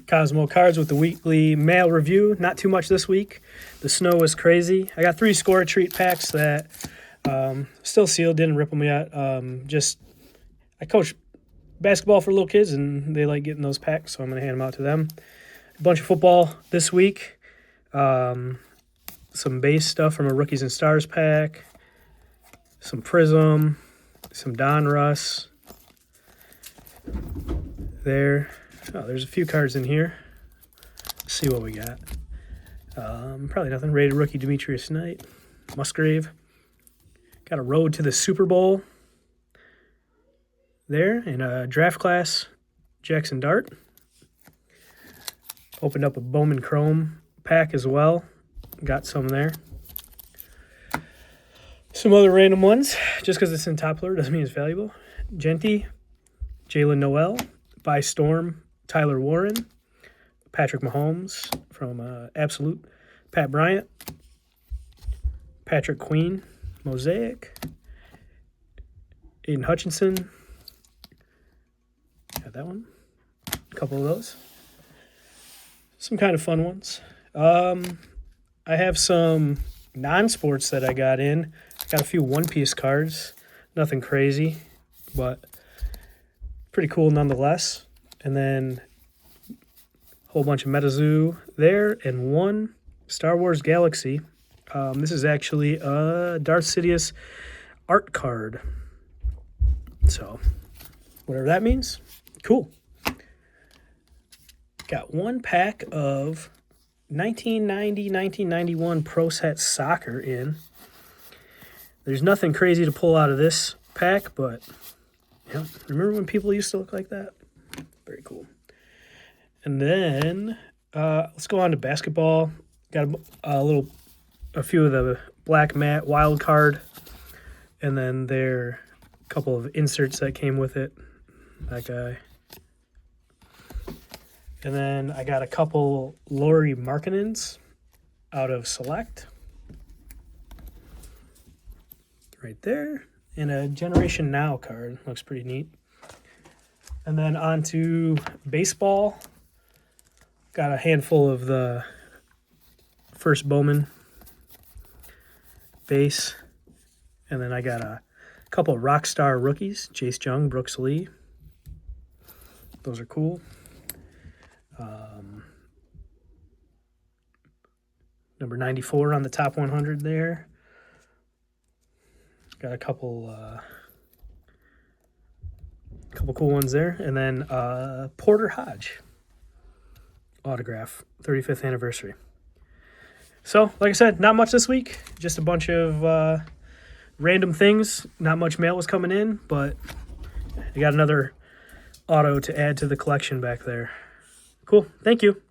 Cosmo Cards with the weekly mail review. Not too much this week. The snow was crazy. I got 3 Score Treat packs that still sealed, didn't rip them yet. I coach basketball for little kids, and they like getting those packs, so I'm going to hand them out to them. A bunch of football this week. Some base stuff from a Rookies and Stars pack. Some Prism. Some Donruss. There. Oh, there's a few cards in here. Let's see what we got. Probably nothing. Rated rookie Demetrius Knight. Musgrave. Got a road to the Super Bowl there. And a draft class Jackson Dart. Opened up a Bowman Chrome pack as well. Got some there. Some other random ones. Just because it's in top loader doesn't mean it's valuable. Genty. Jalen Noel. By Storm. Tyler Warren, Patrick Mahomes from Absolute, Pat Bryant, Patrick Queen, Mosaic, Aiden Hutchinson, got that one, a couple of those, some kind of fun ones. I have some non-sports that I got in. I got a few one-piece cards, nothing crazy, but pretty cool nonetheless. And then a whole bunch of MetaZoo there, and 1 Star Wars Galaxy. This is actually a Darth Sidious art card. So, whatever that means, cool. Got 1 pack of 1990-1991 Pro Set Soccer in. There's nothing crazy to pull out of this pack, but yeah, remember when people used to look like that? Very cool. And then let's go on to basketball. Got a few of the black mat wild card, and then there are a couple of inserts that came with it. That guy. And then I got a couple Lauri Markkanens out of Select. Right there. And a Generation Now card. Looks pretty neat. And then on to baseball. Got a handful of the first Bowman base. And then I got a couple of Rockstar rookies. Jace Jung, Brooks Lee. Those are cool. Number 94 on the top 100 there. Got a couple cool ones there. And then Porter Hodge autograph, 35th anniversary. So, like I said, not much this week. Just a bunch of random things. Not much mail was coming in, but I got another auto to add to the collection back there. Cool. Thank you.